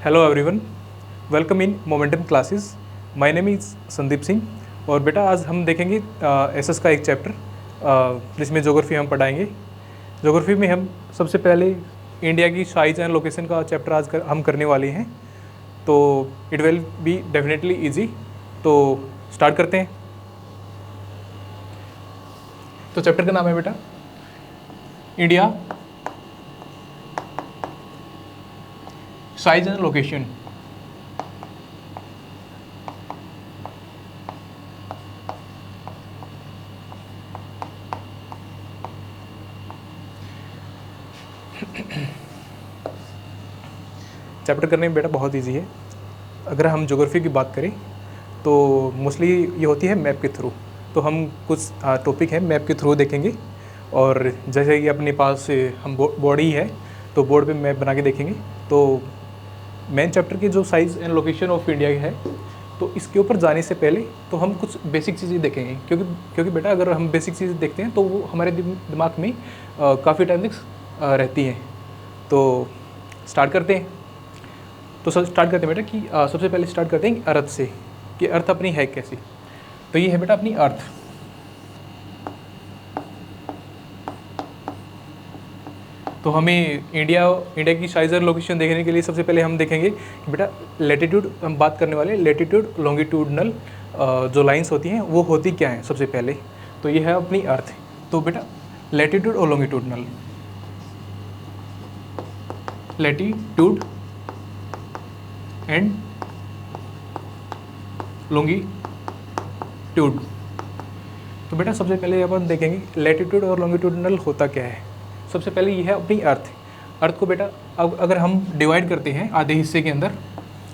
Hello everyone, welcome in momentum classes. My name is Sandeep Singh. और बेटा आज हम देखेंगे एसएस का एक चैप्टर जिसमें ज्योग्राफी हम पढ़ाएंगे। ज्योग्राफी में हम सबसे पहले इंडिया की साइज एंड लोकेशन का चैप्टर हम करने वाले हैं, तो it will be definitely easy. तो स्टार्ट करते हैं। तो चैप्टर का नाम है बेटा India size and location. Chapter करने में बेटा बहुत इजी है। अगर हम ज्योग्राफी की बात करें तो मोस्टली ये होती है मैप के थ्रू। तो हम कुछ टॉपिक है मैप के थ्रू देखेंगे, और जैसे कि अपने पास हम बॉडी है तो बोर्ड पे मैप बना के देखेंगे। तो मेन चैप्टर की जो size and location of India है, तो इसके ऊपर जाने से पहले तो हम कुछ बेसिक चीज़ें देखेंगे, क्योंकि बेटा अगर हम बेसिक चीज़ें देखते हैं तो वो हमारे दिमाग में काफ़ी टाइम तक रहती हैं। तो स्टार्ट करते हैं। तो स्टार्ट करते हैं बेटा कि सबसे पहले स्टार्ट करते हैं अर्थ से, कि अर्थ अपनी है कैसी। तो ये है बेटा अपनी अर्थ। तो हमें इंडिया की साइज और लोकेशन देखने के लिए सबसे पहले हम देखेंगे कि बेटा लेटीट्यूड, हम बात करने वाले लेटीट्यूड लॉन्गिट्यूडनल जो लाइंस होती हैं वो होती क्या हैं सबसे पहले। तो ये है अपनी अर्थ। तो बेटा लेटीट्यूड और लॉन्गिट्यूडनल, लेटीट्यूड एंड लॉन्गिट्यूड। तो बेटा सबसे पहले अपन देखेंगे लेटीट्यूड और लॉन्गिट्यूडनल होता क्या है। सबसे पहले ये है अपनी अर्थ। अर्थ को बेटा अब अगर हम डिवाइड करते हैं आधे हिस्से के अंदर,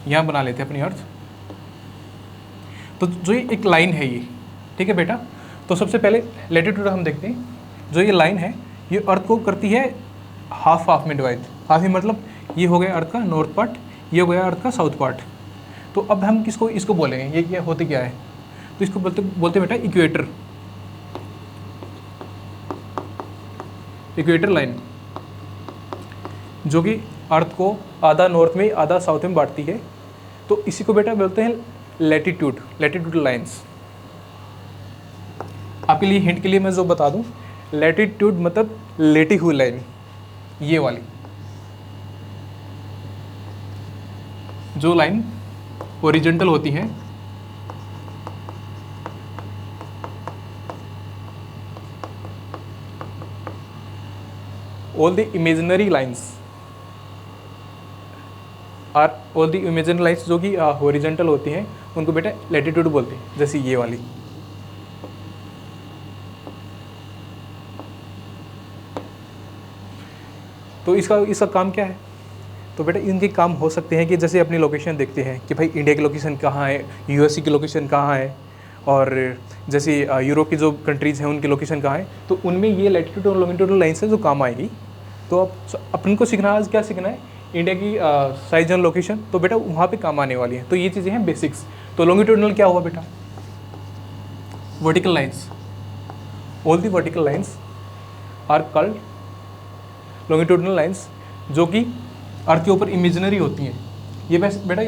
यहाँ बना लेते हैं अपनी अर्थ। तो जो ये एक लाइन है ये, ठीक है बेटा। तो सबसे पहले लेटीट्यूड हम देखते हैं। जो ये लाइन है ये अर्थ को करती है हाफ हाफ में डिवाइड। हाफ ही मतलब ये हो गया अर्थ का नॉर्थ पार्ट, ये हो गया अर्थ का साउथ पार्ट। तो अब हम इसको बोलेंगे, ये क्या होते क्या है। तो इसको बोलते बेटा इक्वेटर, इक्वेटर लाइन, जो कि अर्थ को आधा नॉर्थ में आधा साउथ में बांटती है। तो इसी को बेटा बोलते हैं लैटिट्यूड, लैटिट्यूड लाइंस। आपके लिए हिंट के लिए मैं जो बता दूं, लैटिट्यूड मतलब लेटी हुई लाइन, ये वाली जो लाइन ओरिजेंटल होती है, all the imaginary lines जो कि हॉरिजॉन्टल होती हैं उनको बेटा लैटिट्यूड बोलते हैं, जैसे ये वाली। तो इसका काम क्या है। तो बेटा इनके काम हो सकते हैं कि जैसे अपनी लोकेशन देखते हैं कि भाई इंडिया की लोकेशन कहाँ है, यूएसए की लोकेशन कहाँ है, और जैसे यूरोप की जो कंट्रीज़ हैं उनकी लोकेशन कहाँ है, तो उनमें ये लैटिट्यूड और लॉन्गिट्यूडनल लाइन्स है जो काम आएगी। तो अब अपन को सीखना, आज क्या सीखना है, इंडिया की साइज एंड लोकेशन। तो बेटा वहाँ पे काम आने वाली है। तो ये चीज़ें हैं बेसिक्स। तो लॉन्गिट्यूडनल क्या हुआ बेटा, vertical lines. All the vertical lines are called longitudinal lines, जो कि अर्थ के ऊपर इमेजिनरी होती हैं। ये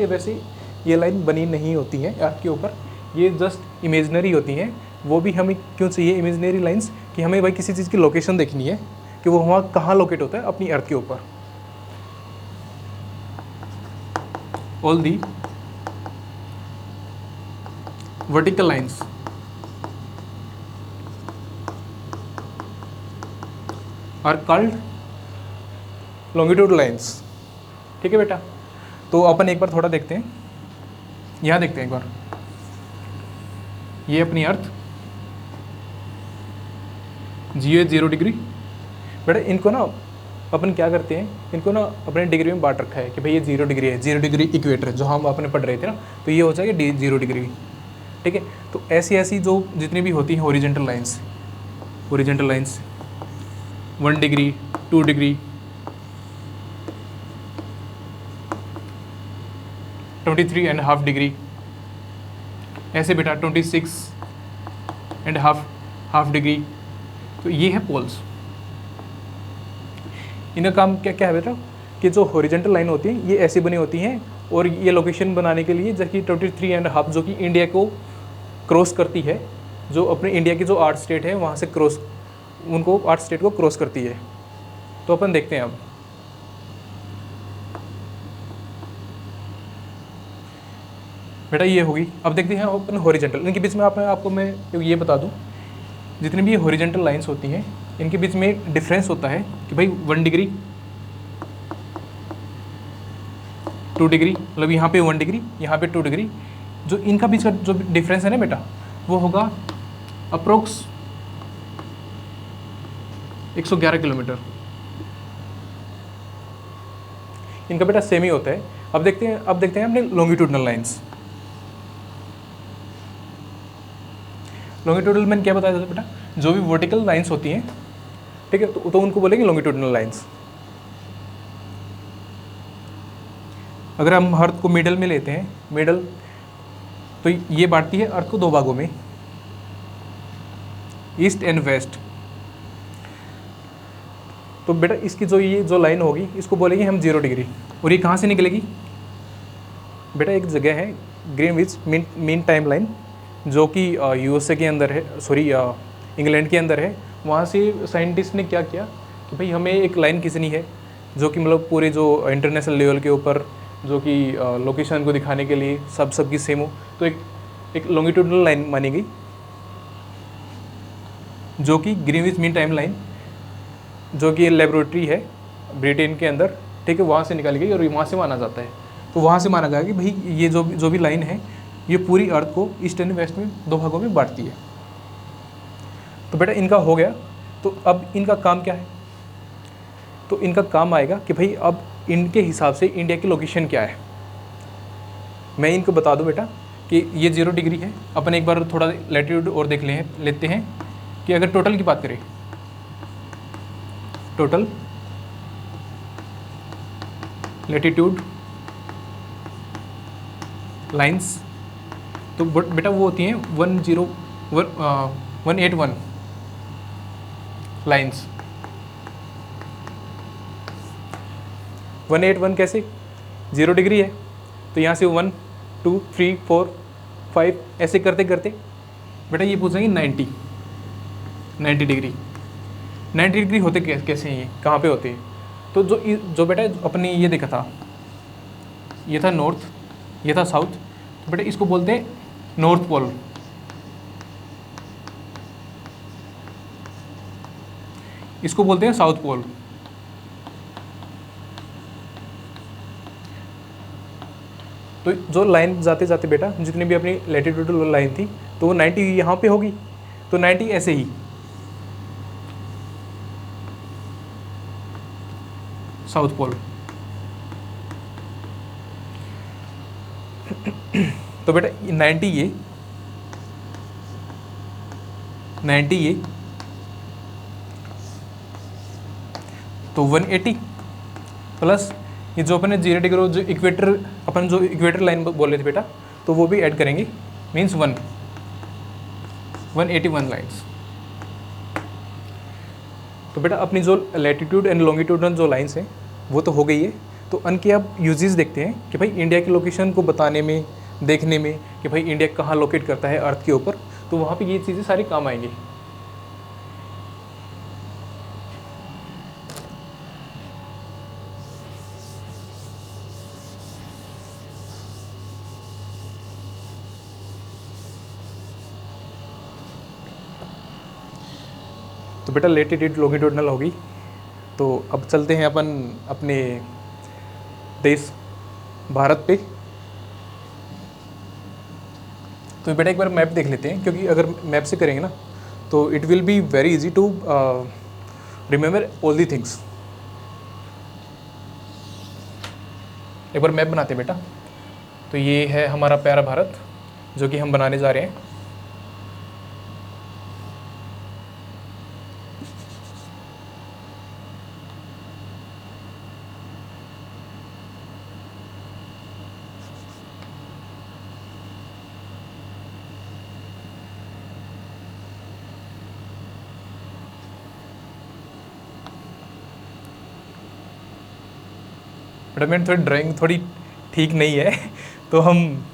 वैसे ये लाइन बनी नहीं होती हैं अर्थ के ऊपर, ये जस्ट इमेजिनरी होती हैं। वो भी हमें क्यों चाहिए इमेजिनरी लाइन्स, कि हमें भाई किसी चीज़ की लोकेशन देखनी है कि वो वहाँ कहाँ लोकेट होता है अपनी अर्थ के ऊपर। All the vertical lines are called longitude lines. ठीक है बेटा। तो अपन एक बार थोड़ा देखते हैं, यहाँ देखते हैं एक बार। ये अपनी अर्थ, जीरो 0 डिग्री। बेटा इनको ना अपन क्या करते हैं, इनको ना अपने डिग्री में बांट रखा है कि भाई ये 0 डिग्री है, 0 डिग्री इक्वेटर जो हम अपने पढ़ रहे थे ना, तो ये हो जाएगा 0 डिग्री। ठीक है। तो ऐसी जो जितनी भी होती हैं horizontal lines, 1 degree, 2 degree, 23.5 degree, ऐसे बेटा 26.5 डिग्री। तो ये है पोल्स। इनका काम क्या क्या है बेटा, कि जो हॉरिजेंटल लाइन होती है ये ऐसी बनी होती हैं, और ये लोकेशन बनाने के लिए जबकि 23.5 जो कि इंडिया को क्रॉस करती है, जो अपने इंडिया की जो 8 स्टेट है वहाँ से क्रॉस, उनको 8 स्टेट को क्रॉस करती है। तो अपन देखते हैं अब बेटा ये होगी। अब देखते हैं अपन हॉरिजेंटल, इनके बीच में आपको मैं ये बता दूं, जितनी भी ये हॉरिजेंटल लाइंस होती हैं इनके बीच में डिफरेंस होता है कि भाई 1 डिग्री 2 डिग्री, मतलब यहाँ पे 1 डिग्री यहाँ पे 2 डिग्री, जो इनका बीच का जो डिफरेंस है ना बेटा वो होगा अप्रोक्स 111 किलोमीटर। इनका बेटा सेम ही होता है। अब देखते हैं अपने लॉन्गिट्यूडनल लाइंस। लॉन्गिट्यूडनल मैंने क्या बताया था बेटा, जो भी वर्टिकल लाइंस होती हैं, ठीक है, तो उनको बोलेंगे लॉन्गिट्यूडनल लाइंस। अगर हम अर्थ को मिडल में लेते हैं, मिडल, तो ये बांटती है अर्थ को 2 भागों में, ईस्ट एंड वेस्ट। तो बेटा इसकी ये जो लाइन होगी इसको बोलेंगे हम 0 डिग्री। और ये कहाँ से निकलेगी बेटा, एक जगह है ग्रीनविच मीन टाइम लाइन, जो कि यूएसए के अंदर है, सॉरी इंग्लैंड के अंदर है। वहाँ से साइंटिस्ट ने क्या किया कि भाई हमें एक लाइन खींचनी है जो कि मतलब पूरे जो इंटरनेशनल लेवल के ऊपर जो कि लोकेशन को दिखाने के लिए सबकी सेम हो, तो एक लॉन्गिट्यूडनल लाइन मानी गई जो कि ग्रीनविच मीन टाइम लाइन, जो कि लेबोरेटरी है ब्रिटेन के अंदर, ठीक है, वहाँ से निकाली गई और वहाँ से माना जाता है। तो वहाँ से माना गया कि भाई ये जो भी लाइन है ये पूरी अर्थ को ईस्ट एंड वेस्ट में 2 भागों में बांटती है। तो बेटा इनका हो गया। तो अब इनका काम क्या है, तो इनका काम आएगा कि भाई अब इनके हिसाब से इंडिया की लोकेशन क्या है। मैं इनको बता दूं बेटा कि ये 0 डिग्री है। अपन एक बार थोड़ा लैटिट्यूड और देख लेते हैं कि अगर टोटल की बात करें, टोटल लैटिट्यूड लाइंस, तो बेटा वो होती हैं 181 लाइंस। 181 कैसे, 0 डिग्री है तो यहाँ से 1 2 3 4 5 ऐसे करते करते बेटा ये पूछेंगे 90 डिग्री। 90 डिग्री होते कैसे हैं, ये कहाँ पे होते हैं, तो जो बेटा अपनी ये देखा था, ये था नॉर्थ, ये था साउथ, तो बेटा इसको बोलते हैं नॉर्थ पोल। इसको बोलते हैं साउथ पोल। तो जो लाइन जाते जाते बेटा जितनी भी अपनी लैटिट्यूडल लाइन थी तो वो 90 यहाँ पे होगी, तो 90 ऐसे ही साउथ पोल। तो बेटा 90 ये तो 180 प्लस ये जो अपने 0 डिग्री जो इक्वेटर, अपन जो इक्वेटर लाइन बोल रहे थे बेटा, तो वो भी ऐड करेंगे, मीन्स 181 लाइन्स। तो बेटा अपनी जो लैटिट्यूड एंड लॉन्गिट्यूडनल जो लाइंस हैं वो तो हो गई है। तो उनके अब यूजेस देखते हैं कि भाई इंडिया की लोकेशन को बताने में, देखने में कि भाई इंडिया कहाँ लोकेट करता है अर्थ के ऊपर, तो वहाँ पे ये चीज़ें सारी काम आएंगी। तो बेटा लैटिट्यूड लॉन्गिट्यूडनल होगी। तो अब चलते हैं अपन अपने देश भारत पे। तो बेटा एक बार मैप देख लेते हैं, क्योंकि अगर मैप से करेंगे ना तो it will be very easy to remember all the things. एक बार मैप बनाते हैं बेटा। तो ये है हमारा प्यारा भारत जो कि हम बनाने जा रहे हैं। बेटा मेरी थोड़ी ड्राइंग थोड़ी ठीक नहीं है तो हम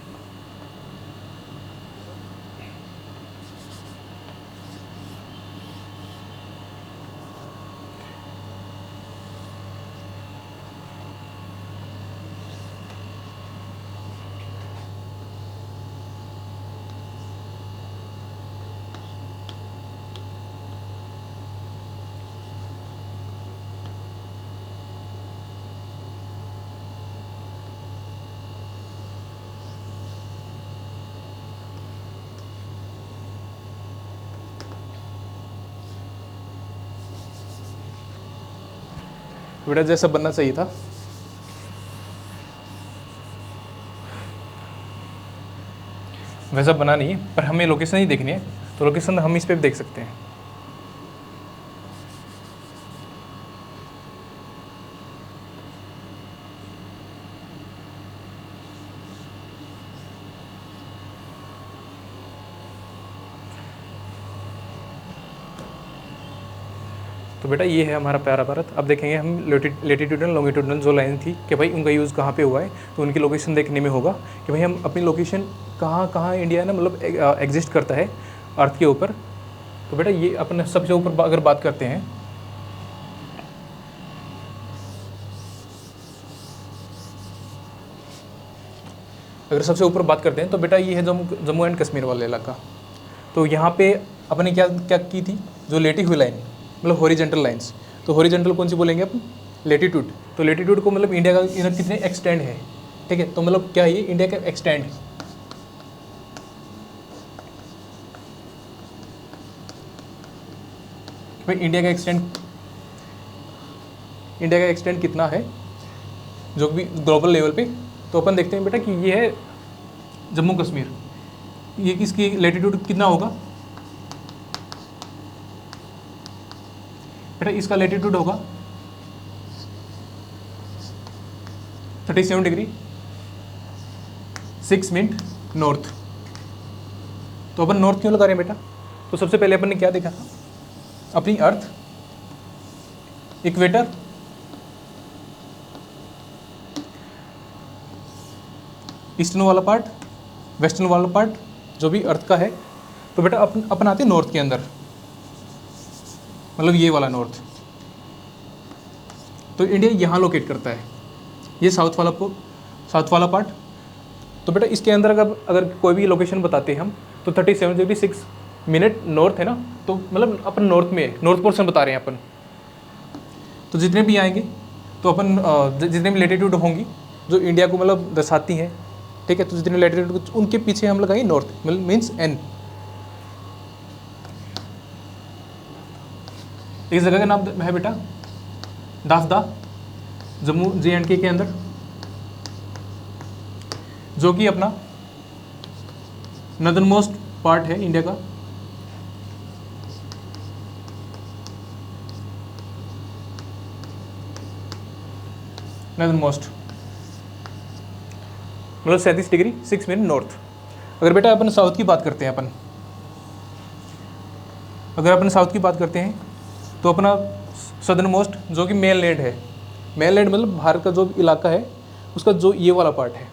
बेटा जैसा बनना चाहिए था वैसा बना नहीं है, पर हमें लोकेशन ही देखनी है, तो लोकेशन हम इस पे भी देख सकते हैं। तो बेटा ये है हमारा प्यारा भारत। अब देखेंगे हम लेटीट्यूडनल लॉन्गिट्यूडनल जो लाइन थी कि भाई उनका यूज़ कहाँ पे हुआ है, तो उनकी लोकेशन देखने में होगा कि भाई हम अपनी लोकेशन कहाँ कहाँ इंडिया ना मतलब एग्जिस्ट करता है अर्थ के ऊपर। तो बेटा ये अपन सबसे ऊपर अगर बात करते हैं, अगर सबसे ऊपर बात करते हैं तो बेटा ये है जम्मू एंड कश्मीर वाला इलाका। तो यहाँ पे अपने क्या क्या की थी, जो लेटी हुई लाइन मतलब हॉरिजेंटल लाइंस, तो हॉरिजेंटल कौन सी बोलेंगे अपन, लेटीट्यूड। तो लेटीट्यूड को मतलब इंडिया का इधर कितने एक्सटेंड है, ठीक है, तो मतलब क्या है ये इंडिया का एक्सटेंड, भाई इंडिया का एक्सटेंड कितना है जो भी ग्लोबल लेवल पे। तो अपन देखते हैं बेटा कि ये है जम्मू कश्मीर, ये किसकी लेटीट्यूड कितना होगा बेटा, इसका लेटीट्यूड होगा 37 डिग्री 6 मिनट नॉर्थ। तो अपन नॉर्थ क्यों लगा रहे हैं बेटा, तो सबसे पहले अपन ने क्या देखा था, अपनी अर्थ इक्वेटर, ईस्टर्न वाला पार्ट, वेस्टर्न वाला पार्ट जो भी अर्थ का है। तो बेटा अपन आते हैं नॉर्थ के अंदर, मतलब ये वाला नॉर्थ। तो इंडिया यहाँ लोकेट करता है, ये साउथ वाला पार्ट। तो बेटा इसके अंदर अगर कोई भी लोकेशन बताते हैं हम, तो 37 डिग्री 6 मिनट नॉर्थ है ना, तो मतलब अपन नॉर्थ में है, नॉर्थ पोर्शन बता रहे हैं अपन। तो जितने भी आएंगे तो अपन जितने भी लेटीट्यूड होंगी जो इंडिया को मतलब दर्शाती हैं, ठीक है, तो जितने लेटीट्यूड उनके पीछे हम लगाएंगे नॉर्थ, मतलब मीन्स एन। इस जगह का नाम है बेटा दासदा, जम्मू JNK के अंदर, जो कि अपना नदर्न मोस्ट पार्ट है इंडिया का। नदर्न मोस्ट मतलब 37 डिग्री 6 मिनट नॉर्थ। अगर बेटा अपन साउथ की बात करते हैं, अगर अपन साउथ की बात करते हैं तो अपना सदर्न मोस्ट जो कि मेन लैंड है, मेन लैंड मतलब भारत का जो इलाका है उसका जो ये वाला पार्ट है,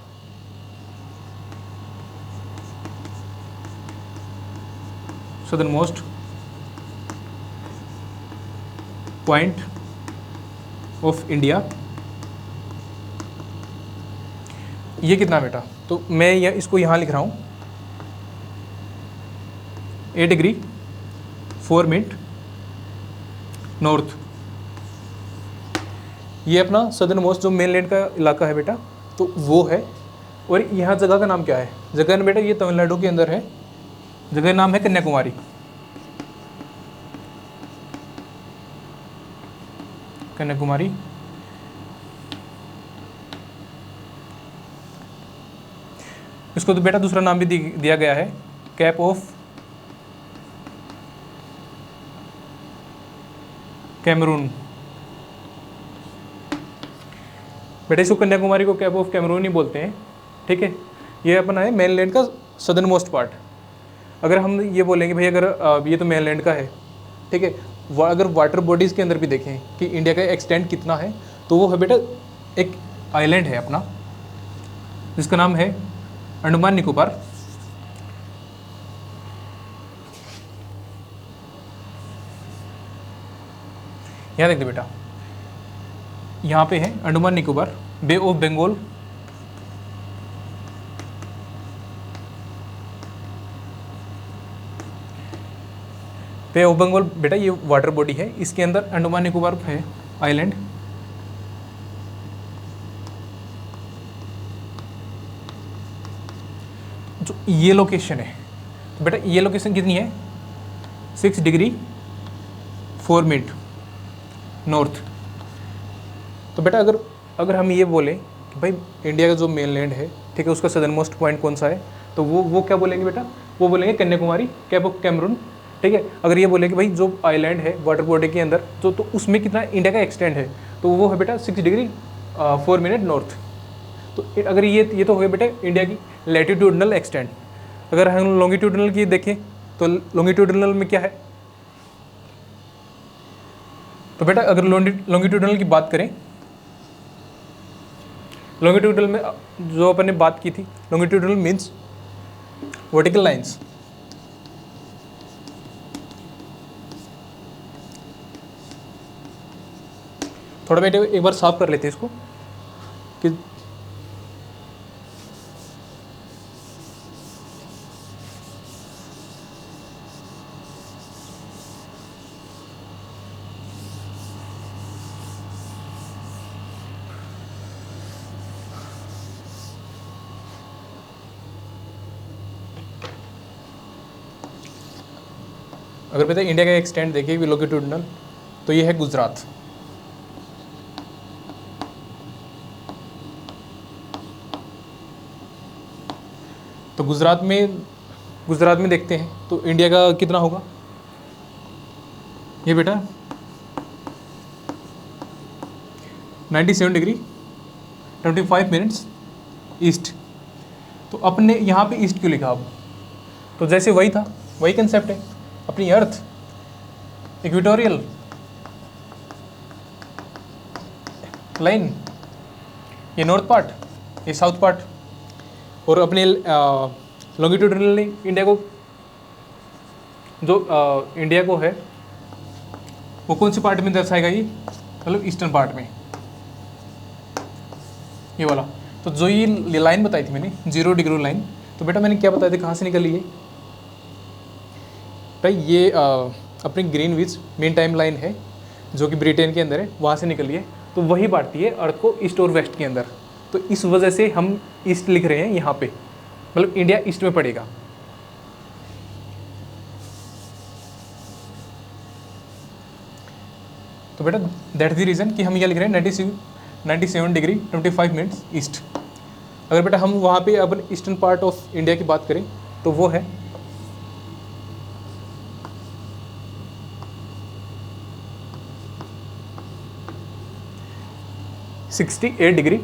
southern most point of India, ये कितना बेटा, तो मैं इसको यहाँ लिख रहा हूँ 8 डिग्री 4 मिनट नॉर्थ। ये अपना सदर्न मोस्ट जो मेनलैंड का इलाका है बेटा, तो वो है। और यहाँ जगह का नाम क्या है, जगह ना बेटा ये तमिलनाडु के अंदर है, जगह नाम है कन्याकुमारी। कन्याकुमारी इसको तो बेटा दूसरा नाम भी दिया गया है, कैप ऑफ कैमरून। बेटा इसको कन्याकुमारी को कैप ऑफ कैमरून ही बोलते हैं, ठीक है। ये अपना है मेनलैंड का सदर्न मोस्ट पार्ट। अगर हम ये बोलेंगे भाई अगर ये तो मेनलैंड का है, ठीक है, अगर वाटर बॉडीज़ के अंदर भी देखें कि इंडिया का एक्सटेंड कितना है, तो वो है बेटा एक आइलैंड है अपना, जिसका नाम है अंडमान निकोबार। यहाँ देखते बेटा, यहाँ पे है Andaman Nicobar, bay of Bengal, bay of Bengal बेटा ये वाटर बॉडी है, इसके अंदर अंडमान निकोबार है आइलैंड। जो ये लोकेशन है, तो बेटा ये लोकेशन कितनी है, 6 डिग्री 4 मिनट नॉर्थ। तो बेटा अगर हम ये बोलें कि भाई इंडिया का जो मेन लैंड है, ठीक है, उसका सदर्न मोस्ट पॉइंट कौन सा है, तो वो क्या बोलेंगे बेटा, वो बोलेंगे कन्याकुमारी, कैप ऑफ कैमरून, ठीक है। अगर ये बोले कि भाई जो आइलैंड है वाटर बॉडी के अंदर, तो उसमें कितना इंडिया का एक्सटेंड है, तो वो है बेटा 6 डिग्री 4 मिनट नॉर्थ। तो अगर ये तो हो गया बेटा इंडिया की लैटिट्यूडनल एक्सटेंड। अगर हम लॉन्गिट्यूडनल की देखें तो लॉन्गिट्यूडनल में क्या है, तो बेटा अगर लॉन्गिट्यूडनल की बात करें, लॉन्गिट्यूडनल में जो अपन ने बात की थी, लॉन्गिट्यूडनल मीन्स वर्टिकल लाइंस। थोड़ा बेटे एक बार साफ कर लेते हैं इसको कि अगर बेटा इंडिया का एक्सटेंड देखिए लॉन्गिट्यूडनल, तो ये है गुजरात। तो गुजरात में देखते हैं तो इंडिया का कितना होगा, ये बेटा 97 डिग्री 25 मिनट्स ईस्ट। तो अपने यहाँ पे ईस्ट क्यों लिखा अब, तो जैसे वही कंसेप्ट है, अपनी अर्थ इक्वेटोरियल लाइन, ये नॉर्थ पार्ट, ये साउथ पार्ट, और अपने लॉन्गिट्यूडनल इंडिया को, जो इंडिया को है वो कौन सी पार्ट में दर्शाएगा, ये मतलब ईस्टर्न पार्ट में, ये वाला। तो जो ये लाइन बताई थी मैंने 0 डिग्री लाइन, तो बेटा मैंने क्या बताया था, कहाँ से निकली है भाई, ये अपनी ग्रीनविच मीन टाइम लाइन है जो कि ब्रिटेन के अंदर है, वहाँ से निकली है। तो वही बांटती है अर्थ को ईस्ट और वेस्ट के अंदर। तो इस वजह से हम ईस्ट लिख रहे हैं यहाँ पे, मतलब इंडिया ईस्ट में पड़ेगा। तो बेटा दैट द रीज़न कि हम यह लिख रहे हैं 97 डिग्री 25 मिनट्स ईस्ट। अगर बेटा हम वहाँ पे अपन ईस्टर्न पार्ट ऑफ इंडिया की बात करें तो वो है 68 डिग्री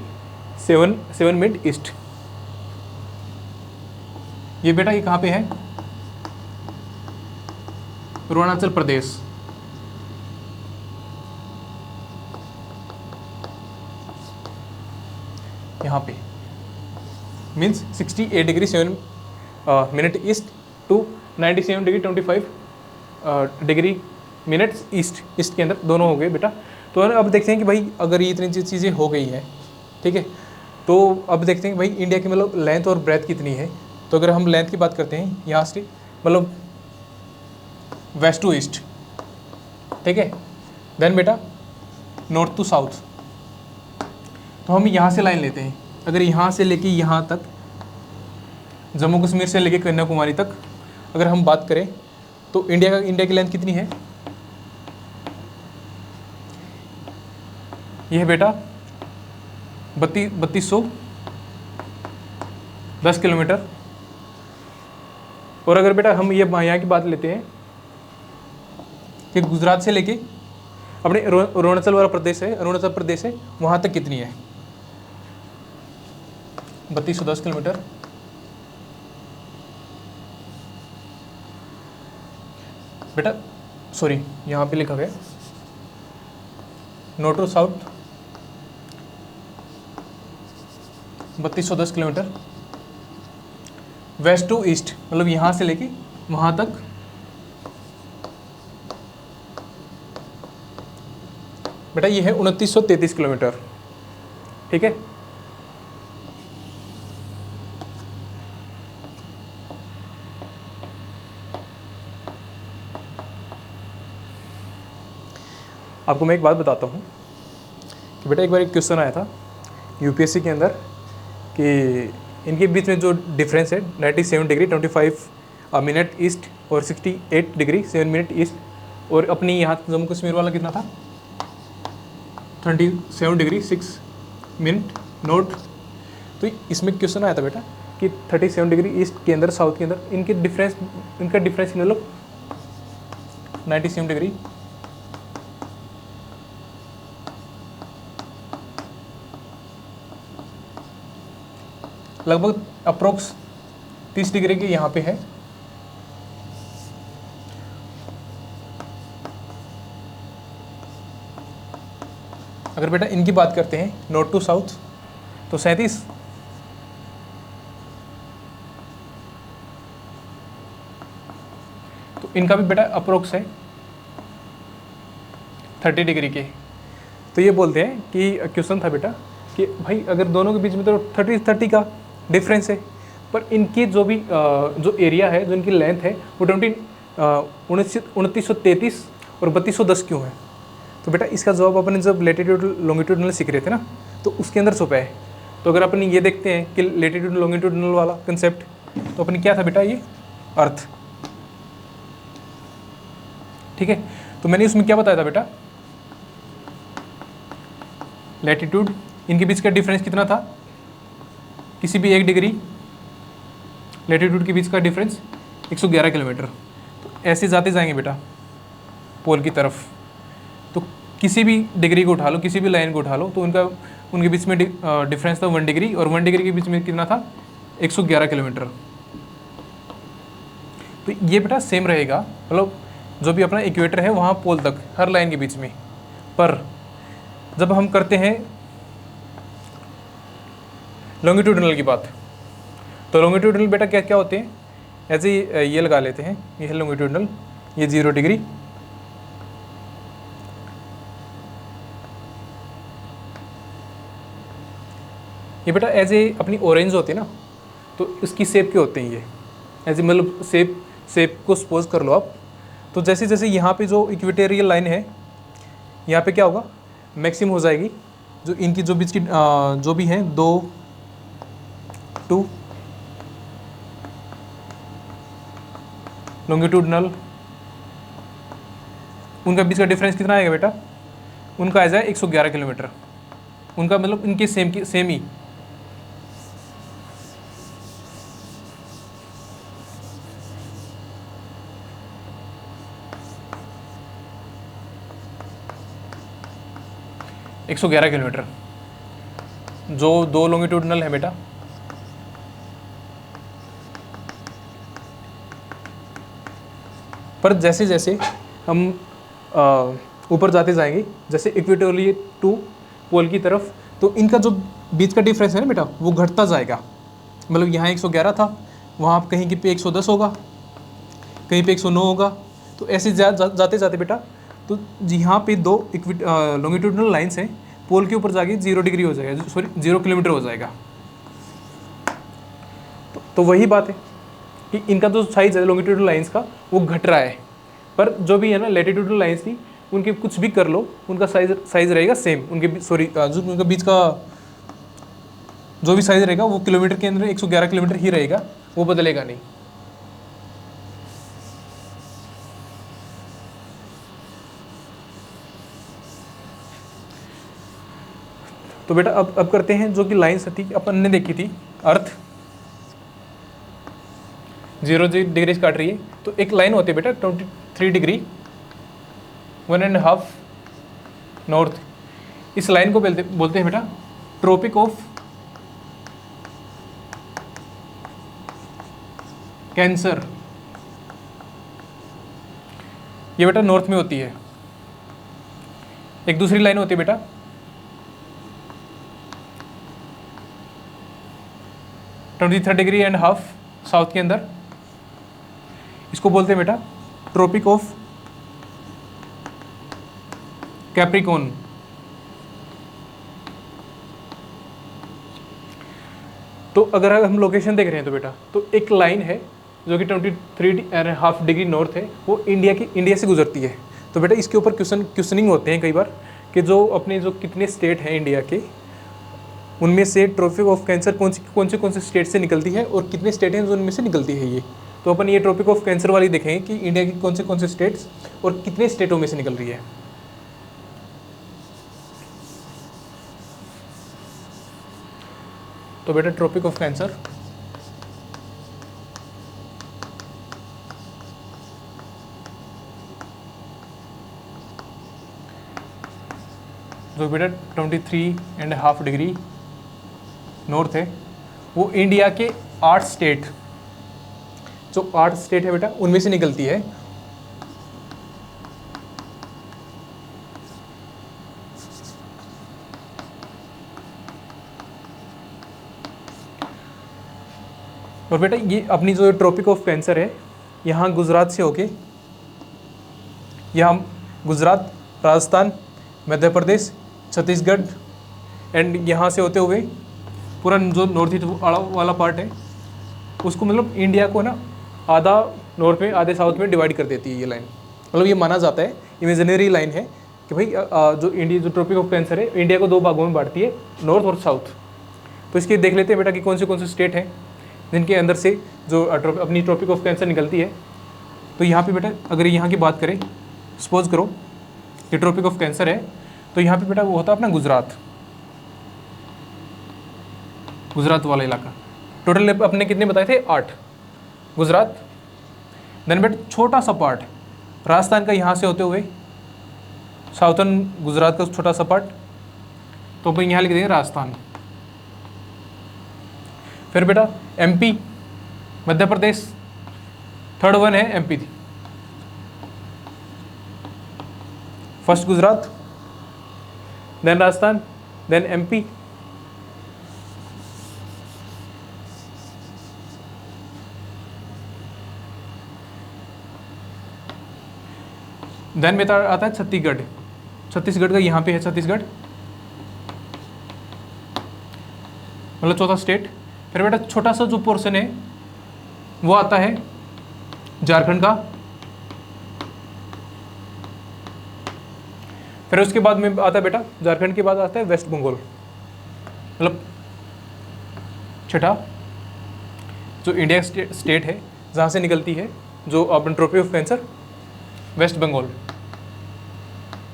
7 मिनट ईस्ट। ये बेटा ये कहाँ पे है, अरुणाचल प्रदेश। यहाँ पे means 68 degree 7 minute east to 97 degree 25 degree minutes east के अंदर दोनों हो गए बेटा। तो अब देखते हैं कि भाई अगर ये इतनी चीज़ें हो गई है, ठीक है, तो अब देखते हैं कि भाई इंडिया की मतलब लेंथ और ब्रेथ कितनी है। तो अगर हम लेंथ की बात करते हैं यहाँ से मतलब वेस्ट टू ईस्ट, ठीक है, देन बेटा नॉर्थ टू साउथ। तो हम यहाँ से लाइन लेते हैं, अगर यहाँ से लेके यहाँ तक, जम्मू कश्मीर से लेके कन्याकुमारी तक अगर हम बात करें तो इंडिया की लेंथ कितनी है, यह है बेटा 3210 किलोमीटर। और अगर बेटा हम ये यहाँ की बात लेते हैं कि गुजरात से लेके अपने अरुणाचल वाला प्रदेश है वहाँ तक कितनी है, 3210 किलोमीटर। बेटा सॉरी यहाँ पे लिखा गया north to south 3210 kilometre. West to east मतलब यहाँ से लेके वहाँ तक बेटा ये है 2933 किलोमीटर। ठीक है, आपको मैं एक बात बताता हूँ कि बेटा एक बार एक क्वेश्चन आया था यूपीएससी के अंदर कि इनके बीच में जो डिफरेंस है 97 डिग्री 25 मिनट ईस्ट और 68 डिग्री 7 मिनट ईस्ट, और अपनी यहाँ जम्मू कश्मीर वाला कितना था 37 डिग्री 6 मिनट नॉर्थ। तो इसमें क्वेश्चन आया था बेटा कि 37 डिग्री ईस्ट के अंदर साउथ के अंदर इनका डिफरेंस मतलब 97 डिग्री लगभग अप्रोक्स 30 डिग्री के यहाँ पे है। अगर बेटा इनकी बात करते हैं नॉर्थ टू साउथ तो 37, तो इनका भी बेटा अप्रोक्स है 30 डिग्री के। तो ये बोलते हैं कि क्वेश्चन था बेटा कि भाई अगर दोनों के बीच में तो 30 का डिफरेंस है, पर इनके जो भी जो एरिया है, जो इनकी लेंथ है वो 2933 और 3210 क्यों है। तो बेटा इसका जवाब अपन जब लेटीट्यूड लॉन्गिट्यूडनल सीख रहे थे ना तो उसके अंदर छुपा है। तो अगर अपन ये देखते हैं कि लेटीट्यूड लॉन्गिट्यूडनल वाला कंसेप्ट, तो अपन क्या था बेटा ये अर्थ। ठीक है, तो मैंने उसमें क्या बताया था बेटा लेटीट्यूड इनके बीच का डिफरेंस कितना था, किसी भी 1 डिग्री लेटीट्यूड के बीच का डिफरेंस 111 किलोमीटर। तो ऐसे जाते जाएंगे बेटा पोल की तरफ, तो किसी भी डिग्री को उठा लो, किसी भी लाइन को उठा लो, तो उनके बीच में डिफरेंस था 1 डिग्री, और 1 डिग्री के बीच में कितना था 111 किलोमीटर। तो ये बेटा सेम रहेगा, मतलब जो भी अपना इक्वेटर है वहाँ पोल तक हर लाइन के बीच में। पर जब हम करते हैं लॉन्गिट्यूडनल की बात, तो लॉन्गिट्यूडनल बेटा क्या क्या होते हैं, ऐसे ही ये लगा लेते हैं, ये है लॉन्गिट्यूडनल, ये 0 डिग्री, ये बेटा एज ए अपनी ऑरेंज होती है ना, तो इसकी शेप के होते हैं ये ऐसे, मतलब शेप को सपोज कर लो आप। तो जैसे जैसे यहाँ पे जो इक्वेटोरियल लाइन है यहाँ पे क्या होगा मैक्सिमम हो जाएगी, जो इनकी जो बीच की जो भी हैं 2 लॉन्गिट्यूडनल, उनका बीच का डिफरेंस कितना आएगा बेटा, उनका आ जाए 111 किलोमीटर। उनका मतलब इनके सेम ही। एक 111 किलोमीटर जो 2 लॉन्गिट्यूडनल है बेटा, पर जैसे जैसे हम ऊपर जाते जाएंगे, जैसे इक्वेटोरियल टू पोल की तरफ, तो इनका जो बीच का डिफरेंस है ना बेटा वो घटता जाएगा। मतलब यहाँ 111 था, वहाँ कहीं पे 110 होगा, कहीं पे 109 होगा। तो ऐसे जाते जाते बेटा तो यहाँ पे 2 लॉन्गिट्यूडनल लाइन्स हैं, पोल के ऊपर जाके 0 डिग्री हो जाएगा, सॉरी 0 किलोमीटर हो जाएगा। तो वही बात है कि इनका जो साइज है लॉन्गिट्यूडनल लाइंस का वो घट रहा है, पर जो भी है ना लेटीट्यूडनल लाइंस थी उनके कुछ भी कर लो उनका साइज रहेगा सेम। उनके जो उनका बीच का जो भी साइज रहेगा वो किलोमीटर के अंदर 111 किलोमीटर ही रहेगा, वो बदलेगा नहीं। तो बेटा अब करते हैं जो कि लाइन्स थी अपन ने देखी थी, अर्थ 0 डिग्री से काट रही है, तो एक लाइन होती है बेटा 23 डिग्री 1.5 नॉर्थ। इस लाइन को बोलते हैं बेटा ट्रॉपिक ऑफ कैंसर। ये बेटा नॉर्थ में होती है। एक दूसरी लाइन होती है बेटा 23.5 साउथ के अंदर। इसको बोलते हैं बेटा ट्रॉपिक ऑफ कैप्रिकॉर्न। तो अगर हम लोकेशन देख रहे हैं तो बेटा, तो एक लाइन है जो कि 23.5 डिग्री नॉर्थ है, वो इंडिया से गुजरती है। तो बेटा इसके ऊपर क्वेश्चनिंग होते हैं कई बार कि जो अपने जो कितने स्टेट हैं इंडिया के, उनमें से ट्रॉपिक ऑफ कैंसर कौन से स्टेट से निकलती है और कितने स्टेट हैं जो उनमें से निकलती है ये। तो अपन ये ट्रॉपिक ऑफ कैंसर वाली देखेंगे कि इंडिया की कौन से स्टेट्स और कितने स्टेटों में से निकल रही है। तो बेटा ट्रॉपिक ऑफ कैंसर जो बेटा 23.5 डिग्री नॉर्थ है, वो इंडिया के 8 स्टेट, जो 8 स्टेट है बेटा उनमें से निकलती है। और बेटा ये अपनी जो ट्रॉपिक ऑफ कैंसर है, यहाँ गुजरात से होके, यहाँ गुजरात, राजस्थान, मध्य प्रदेश, छत्तीसगढ़ एंड यहाँ से होते हुए पूरा जो नॉर्थ ईस्ट वाला पार्ट है, उसको मतलब इंडिया को ना आधा नॉर्थ में आधे साउथ में डिवाइड कर देती है ये लाइन। मतलब ये माना जाता है, इमेजिनरी लाइन है कि भाई जो ट्रॉपिक ऑफ कैंसर है इंडिया को 2 भागों में बांटती है, नॉर्थ और साउथ। तो इसके देख लेते हैं बेटा कि कौन से स्टेट हैं जिनके अंदर से जो अपनी ट्रॉपिक ऑफ कैंसर निकलती है। तो यहाँ पे बेटा अगर यहाँ की बात करें, सपोज करो कि ट्रॉपिक ऑफ कैंसर है, तो यहाँ पे बेटा वो होता है अपना गुजरात वाला इलाका। टोटल अपने कितने बताए थे, 8 गुजरात। देन बेटा छोटा सा पार्ट राजस्थान का यहाँ से होते हुए साउथर्न गुजरात का छोटा सा पार्ट, तो अपन यहाँ लिख देंगे राजस्थान। फिर बेटा MP, Madhya Pradesh, third one है MP. First Gujarat, then Rajasthan, then MP. Then बेटा आता है छत्तीसगढ़ का यहाँ पे है छत्तीसगढ़, मतलब चौथा स्टेट। फिर बेटा छोटा सा जो पोर्शन है वो आता है झारखंड का। फिर उसके बाद में आता है बेटा, झारखंड के बाद आता है वेस्ट बंगाल, मतलब छठा जो इंडिया स्टेट है जहाँ से निकलती है जो अपन Tropic of Cancer, West Bengal.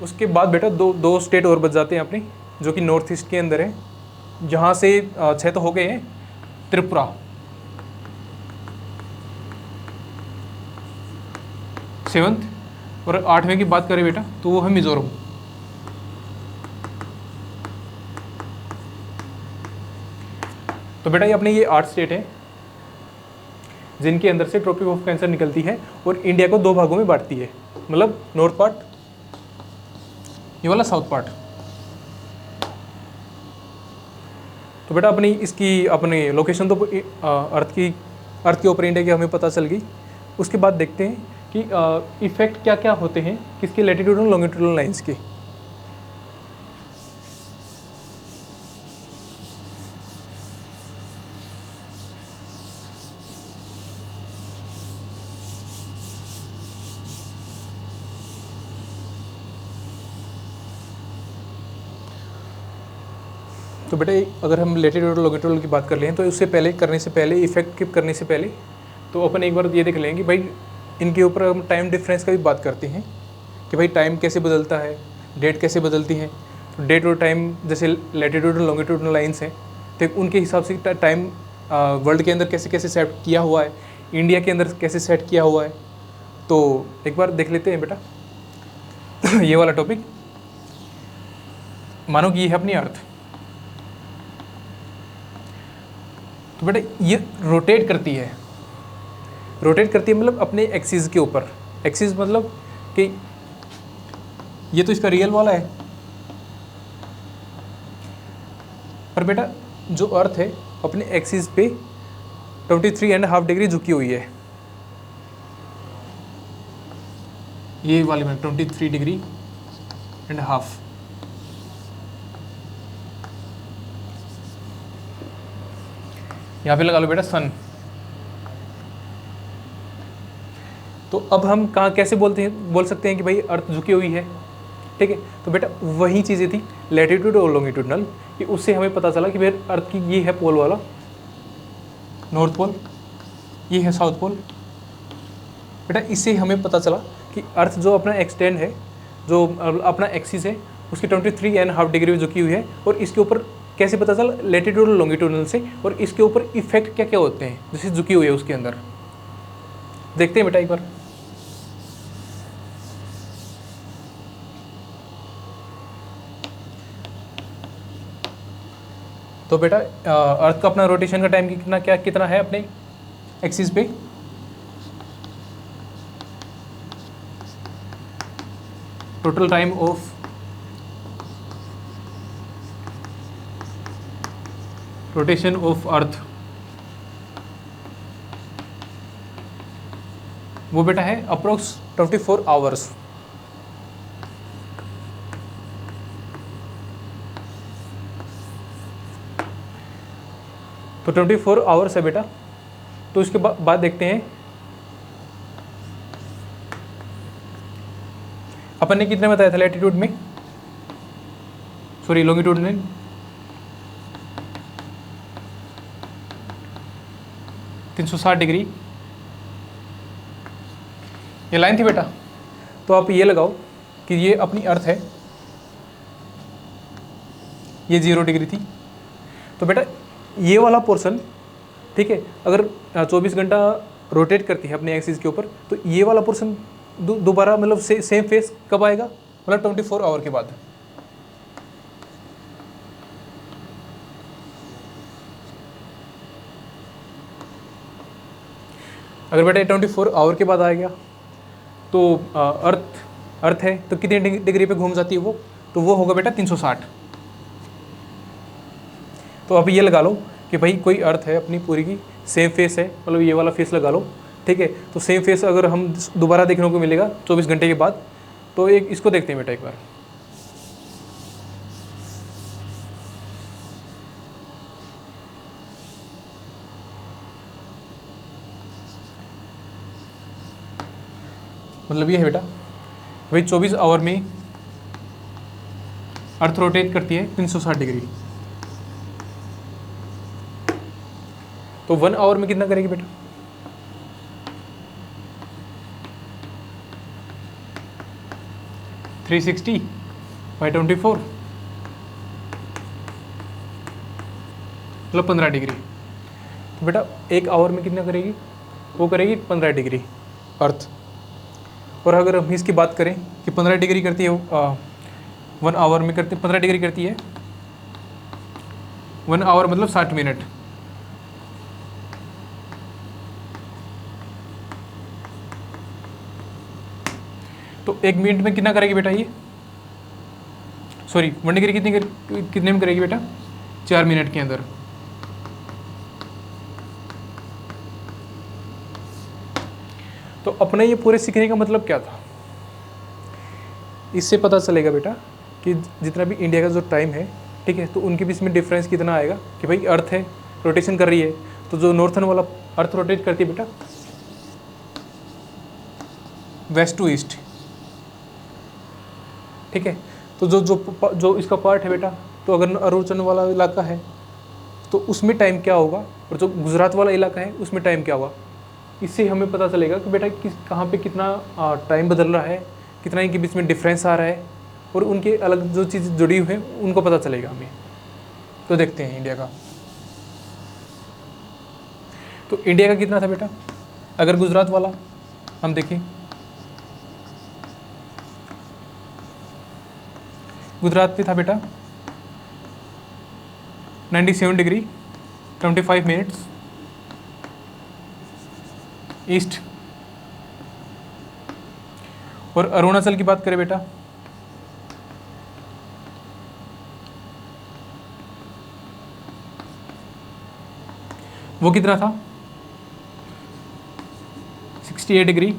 उसके बाद बेटा दो स्टेट और बच जाते हैं अपने, जो कि नॉर्थ ईस्ट के अंदर है, जहाँ से 6 तो हो गए हैं। त्रिपुरा, सेवंथ, और 8वें की बात करें बेटा तो वो है मिजोरम। तो बेटा ये अपने ये 8 स्टेट हैं जिनके अंदर से ट्रॉपिक ऑफ कैंसर निकलती है और इंडिया को 2 भागों में बांटती है, मतलब नॉर्थ पार्ट ये वाला, साउथ पार्ट। तो बेटा अपनी इसकी अपने लोकेशन तो अर्थ के ऊपर इंडिया की हमें पता चल गई। उसके बाद देखते हैं कि इफेक्ट क्या क्या होते हैं किसके लैटिट्यूड और लॉन्गिट्यूडल लाइंस के। तो बेटा अगर हम लैटिट्यूड और लॉन्गिट्यूडल की बात कर लें तो उससे पहले इफेक्ट करने से पहले तो अपन एक बार ये देख लेंगे भाई इनके ऊपर हम टाइम डिफरेंस का भी बात करते हैं कि भाई टाइम कैसे बदलता है, डेट कैसे बदलती है। तो डेट और टाइम जैसे लैटिट्यूड और लॉन्गिट्यूडल लाइंस हैं तो उनके हिसाब से टाइम वर्ल्ड के अंदर कैसे कैसे सेट किया हुआ है, इंडिया के अंदर कैसे सेट किया हुआ है। तो एक बार देख लेते हैं बेटा ये वाला टॉपिक। मानो कि ये है अपनी अर्थ, तो बेटा ये रोटेट करती है मतलब अपने एक्सिस के ऊपर। एक्सिस मतलब कि ये तो इसका रियल वाला है, पर बेटा जो अर्थ है अपने एक्सिस पे 23.5 डिग्री झुकी हुई है, ये वाली में 23.5 डिग्री। यहाँ पे लगा लो बेटा सन। तो अब हम कहाँ कैसे बोल सकते हैं कि भाई अर्थ झुकी हुई है, ठीक है। तो बेटा वही चीज़ें थी लैटिट्यूड और लॉन्गिट्यूडनल, कि उससे हमें पता चला कि भाई अर्थ की ये है पोल वाला नॉर्थ पोल, ये है साउथ पोल। बेटा इससे हमें पता चला कि अर्थ जो अपना एक्सटेंड है, जो अपना एक्सिस है, उसकी 23.5 डिग्री झुकी हुई है। और इसके ऊपर कैसे पता चला, लैटिट्यूड और लॉन्गिट्यूडनल से। और इसके ऊपर इफेक्ट क्या क्या होते हैं जैसे झुकी हुई है उसके अंदर, देखते हैं बेटा एक बार। तो बेटा अर्थ का अपना रोटेशन का टाइम कितना है अपने एक्सिस पे, total time of rotation of earth, वो बेटा है अप्रोक्स 24 आवर्स। तो 24 आवर्स है बेटा। तो इसके बाद देखते हैं अपन ने कितने बताया था लैटिट्यूड में, सॉरी लॉन्गिट्यूड में 360 डिग्री, ये लाइन थी बेटा। तो आप ये लगाओ कि ये अपनी अर्थ है, ये 0 डिग्री थी। तो बेटा ये वाला पोर्शन, ठीक है, अगर 24 घंटा रोटेट करती है अपने एक्सिस के ऊपर, तो ये वाला पोर्शन दोबारा मतलब सेम फेस कब आएगा, मतलब 24 आवर के बाद। अगर बेटा 24 आवर के बाद आ गया तो अर्थ है तो कितनी डिग्री पे घूम जाती है वो, तो वो होगा बेटा 360। तो अब ये लगा लो कि भाई कोई अर्थ है अपनी पूरी की सेम फेस है, मतलब ये वाला फेस लगा लो, ठीक है। तो सेम फेस अगर हम दोबारा देखने को मिलेगा 24 घंटे के बाद, तो एक इसको देखते हैं बेटा एक बार। मतलब ये है बेटा भाई 24 आवर में अर्थ रोटेट करती है 360 डिग्री। तो 1 आवर में कितना करेगी बेटा, थ्री 360/24 मतलब 15 डिग्री। तो बेटा 1 आवर में कितना करेगी, वो करेगी 15 डिग्री अर्थ। और अगर हम इसकी बात करें कि 15 डिग्री करती है 1 आवर में करती 15 डिग्री करती है 1 आवर मतलब 60 मिनट। तो 1 मिनट में कितना करेगी बेटा ये, सॉरी 1 डिग्री कितने में करेगी बेटा, 4 मिनट के अंदर। तो अपने ये पूरे सीखने का मतलब क्या था, इससे पता चलेगा बेटा कि जितना भी इंडिया का जो टाइम है, ठीक है, तो उनके बीच में डिफरेंस कितना आएगा कि भाई अर्थ है रोटेशन कर रही है, तो जो नॉर्थन वाला अर्थ रोटेट करती है बेटा वेस्ट टू ईस्ट, ठीक है। तो जो इसका पार्ट है बेटा, तो अगर अरुणाचल वाला इलाका है तो उसमें टाइम क्या होगा, और जो गुजरात वाला इलाका है उसमें टाइम क्या होगा। इससे हमें पता चलेगा कि बेटा कहाँ पे कितना टाइम बदल रहा है, कितना इनके बीच में डिफरेंस आ रहा है, और उनके अलग जो चीज़ जुड़ी हुई है उनको पता चलेगा हमें। तो देखते हैं इंडिया का। तो इंडिया का कितना था बेटा, अगर गुजरात वाला हम देखें, गुजरात पे था बेटा 97 डिग्री 25 मिनट्स ईस्ट। और अरुणाचल की बात करें बेटा, वो कितना था 68 डिग्री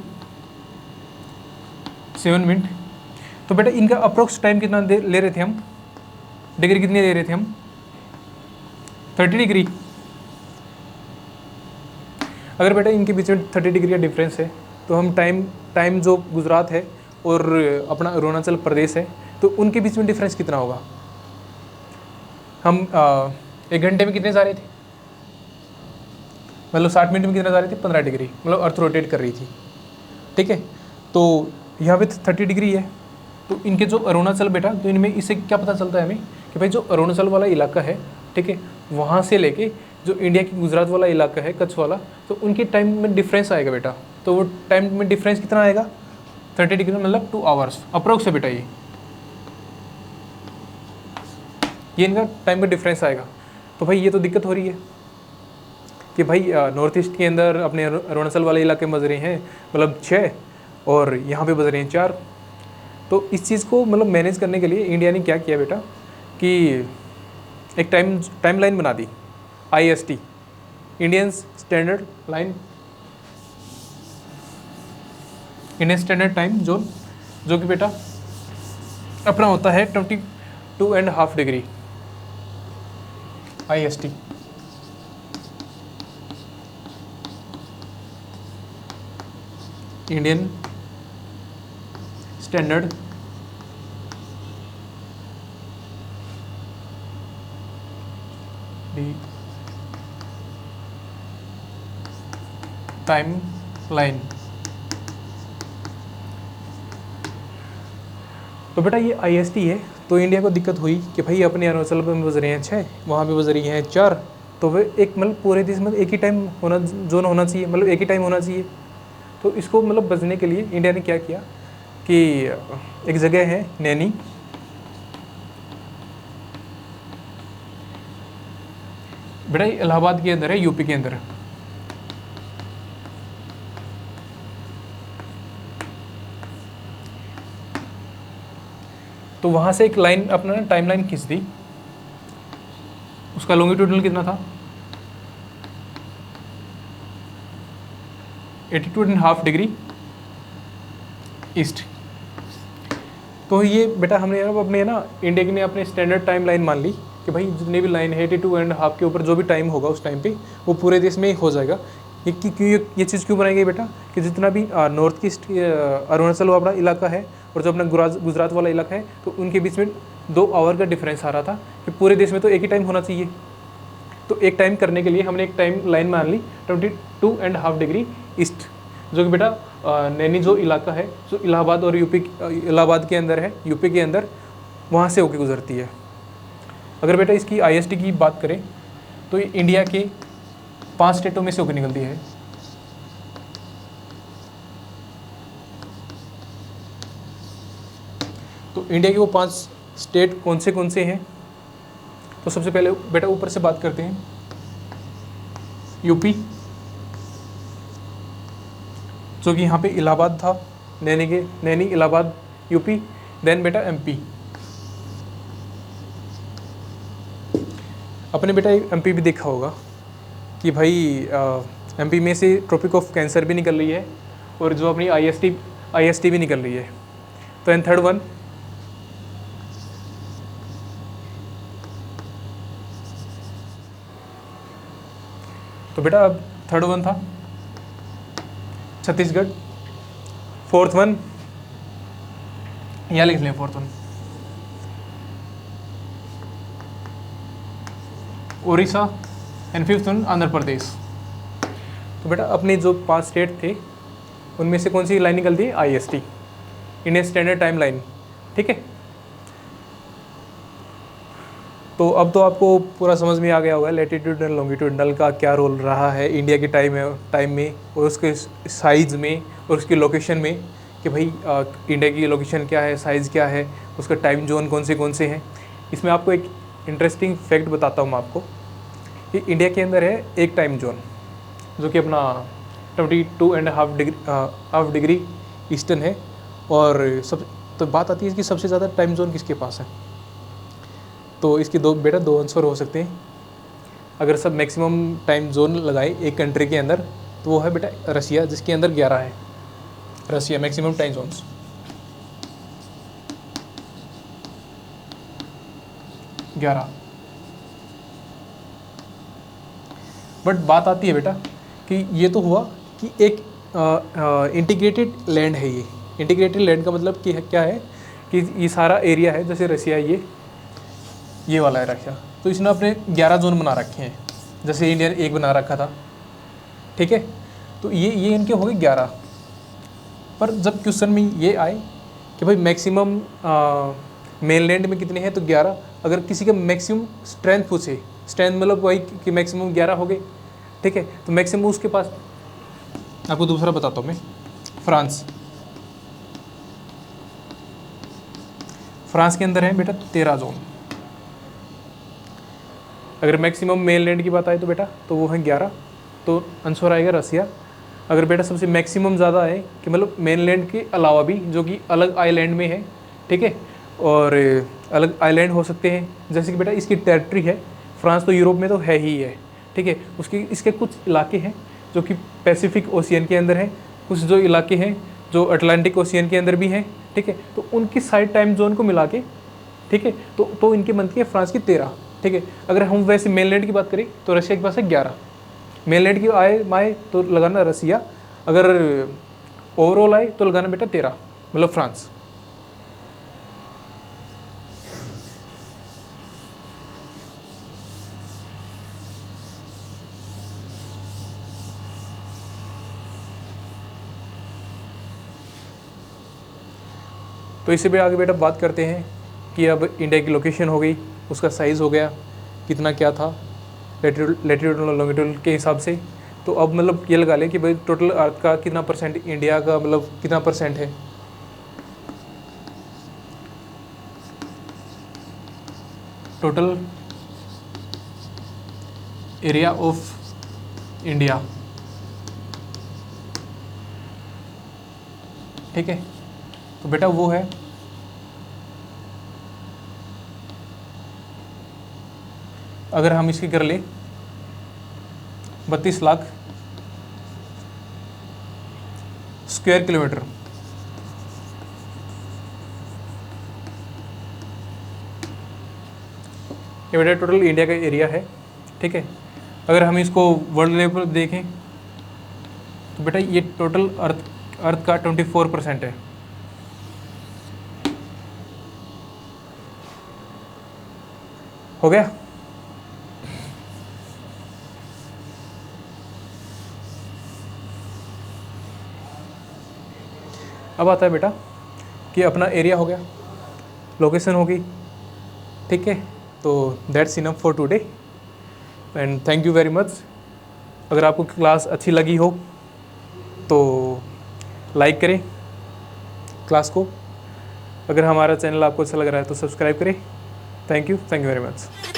7 मिनट। तो बेटा इनका अप्रोक्स टाइम कितना ले रहे थे हम, डिग्री कितनी ले रहे थे हम, 30 डिग्री। अगर बेटा इनके बीच में 30 डिग्री का डिफरेंस है तो हम टाइम जो गुजरात है और अपना अरुणाचल प्रदेश है तो उनके बीच में डिफरेंस कितना होगा। हम 1 घंटे में कितने जा रहे थे, मतलब 60 मिनट में कितना जा रहे थे, 15 डिग्री, मतलब अर्थ रोटेट कर रही थी, ठीक है। तो यहाँ पे 30 डिग्री है। तो इनके जो अरुणाचल बेटा, तो इनमें इससे क्या पता चलता है हमें कि भाई जो अरुणाचल वाला इलाका है, ठीक है, वहाँ से लेके जो इंडिया की गुजरात वाला इलाका है, कच्छ वाला, तो उनके टाइम में डिफरेंस आएगा बेटा। तो वो टाइम में डिफरेंस कितना आएगा, 30 डिग्री, मतलब 2 आवर्स अप्रोक्स है बेटा। ये इनका टाइम में डिफरेंस आएगा। तो भाई ये तो दिक्कत हो रही है कि भाई नॉर्थ ईस्ट के अंदर अपने अरुणाचल वाले इलाके में बज रहे हैं मतलब 6 और यहाँ पे बज रहे हैं 4। तो इस चीज़ को मतलब मैनेज करने के लिए इंडिया ने क्या किया बेटा कि एक टाइम लाइन बना दी, IST, Indian standard line, Indian standard time zone, जो कि बेटा अपना होता है 22.5 degree IST। Indian standard time line. तो बेटा ये IST है। तो इंडिया को दिक्कत हुई कि भाई अपने अरुणाचल में बज रहे हैं 6, वहाँ पे बज रही हैं 4, तो वे एक मतलब पूरे देश में एक ही टाइम होना, जोन होना चाहिए, मतलब एक ही टाइम होना चाहिए। तो इसको मतलब बचने के लिए इंडिया ने क्या किया कि एक जगह है नैनी, बेटा इलाहाबाद के अंदर है, यूपी के अंदर। तो वहाँ से एक लाइन अपना टाइम लाइन खींच दी, उसका लॉन्गिट्यूडनल कितना था, 82.5 डिग्री ईस्ट। तो ये बेटा हमने अपने ना इंडिया की ने अपने स्टैंडर्ड टाइम लाइन मान ली कि भाई जितने भी लाइन है 82.5 के ऊपर जो भी टाइम होगा उस टाइम पे वो पूरे देश में हो जाएगा। ये चीज़ क्यों बनाई गई बेटा कि जितना भी नॉर्थ ईस्ट अरुणाचल वाला इलाका है और जो अपना गुजरात वाला इलाका है तो उनके बीच में 2 आवर का डिफरेंस आ रहा था कि पूरे देश में तो एक ही टाइम होना चाहिए। तो एक टाइम करने के लिए हमने एक टाइम लाइन मान ली 22.5 डिग्री ईस्ट, जो कि बेटा नैनी जो इलाका है जो इलाहाबाद और इलाहाबाद के अंदर है, यूपी के अंदर, वहाँ से होके गुजरती है। अगर बेटा इसकी IST की बात करें तो ये इंडिया के 5 स्टेटों में से होकर निकलती है। तो इंडिया के वो 5 स्टेट कौन से हैं, तो सबसे पहले बेटा ऊपर से बात करते हैं, यूपी, जो कि यहाँ पे इलाहाबाद था, नैनी इलाहाबाद यूपी। देन बेटा MP, अपने बेटा MP भी देखा होगा कि भाई MP में से ट्रॉपिक ऑफ कैंसर भी निकल रही है और जो अपनी IST भी निकल रही है। तो एंड थर्ड वन तो बेटा अब थर्ड वन था छत्तीसगढ़, फोर्थ वन यहाँ लिख लें, fourth one Orissa and fifth one Andhra Pradesh. तो बेटा अपने जो 5 स्टेट थे उनमें से कौन सी लाइन निकलती है, IST, Indian standard time line, ठीक है। तो अब तो आपको पूरा समझ में आ गया होगा लैटिट्यूडनल लॉन्गिट्यूडनल का क्या रोल रहा है इंडिया के टाइम में और उसके साइज़ में और उसकी लोकेशन में, कि भाई इंडिया की लोकेशन क्या है, साइज़ क्या है, उसका टाइम जोन कौन से हैं। इसमें आपको एक इंटरेस्टिंग फैक्ट बताता हूँ मैं आपको कि इंडिया के अंदर है एक टाइम जोन जो कि अपना 22.5 डिग्री ईस्टर्न है। और तो बात आती है कि सबसे ज़्यादा टाइम जोन किसके पास है, तो इसके दो आंसर हो सकते हैं। अगर सब मैक्सिमम टाइम जोन लगाए एक कंट्री के अंदर तो वो है बेटा रसिया, जिसके अंदर 11 है। रसिया मैक्सिमम टाइम जोन्स। ग्यारह। बट बात आती है बेटा कि ये तो हुआ कि एक इंटीग्रेटेड लैंड है। ये इंटीग्रेटेड लैंड का मतलब कि क्या है कि ये सारा एरिया है, जैसे रसिया ये वाला है रशिया, तो इसने अपने 11 जोन बना रखे हैं, जैसे इंडिया ने 1 बना रखा था, ठीक है। तो ये इनके हो गए 11। पर जब क्वेश्चन में ये आए कि भाई मैक्सिमम मेनलैंड में कितने हैं, तो 11। अगर किसी का मैक्सिमम स्ट्रेंथ पूछे, स्ट्रेंथ मतलब वही कि मैक्सिमम 11 हो गए, ठीक है। तो मैक्सिमम उसके पास, आपको दूसरा बताता हूँ मैं, फ्रांस के अंदर है बेटा 13 जोन। अगर मैक्सिमम मेनलैंड की बात आए तो बेटा तो वो है 11, तो आंसर आएगा रसिया। अगर बेटा सबसे मैक्सिमम ज़्यादा है कि मतलब मेनलैंड के अलावा भी जो कि अलग आइलैंड में है, ठीक है, और अलग आइलैंड हो सकते हैं, जैसे कि बेटा इसकी टेरिटरी है, फ्रांस तो यूरोप में तो है ही है, ठीक है। इसके कुछ इलाके हैं जो कि पैसिफिक ओशियन के अंदर हैं, कुछ जो इलाके हैं जो अटलांटिक ओशियन के अंदर भी हैं, ठीक है। तो उनकी साइड टाइम जोन को मिला के, ठीक है, तो इनकी बनती है फ्रांस की 13, ठीक है। अगर हम वैसे मेनलैंड की बात करें तो रशिया के पास है 11। मेनलैंड की आए तो लगाना रसिया, अगर ओवरऑल आए तो लगाना बेटा 13, मतलब फ्रांस। तो इससे भी आगे बेटा बात करते हैं कि अब इंडिया की लोकेशन हो गई, उसका साइज़ हो गया, कितना क्या था लैटिट्यूड और लॉन्गिट्यूड के हिसाब से। तो अब मतलब ये लगा लें कि भाई टोटल अर्थ का कितना परसेंट, इंडिया का मतलब कितना परसेंट है। टोटल एरिया ऑफ इंडिया, ठीक है। तो बेटा वो है अगर हम इसकी कर ले 32 लाख स्क्वायर किलोमीटर, ये बेटा टोटल इंडिया का एरिया है, ठीक है। अगर हम इसको वर्ल्ड लेवल पर देखें तो बेटा ये टोटल अर्थ का 24% है। हो गया। अब आता है बेटा कि अपना एरिया हो गया, लोकेशन होगी, ठीक है। तो that's enough for today and thank you very much. अगर आपको क्लास अच्छी लगी हो तो लाइक करें क्लास को, अगर हमारा चैनल आपको अच्छा लग रहा है तो सब्सक्राइब करें। Thank you very much.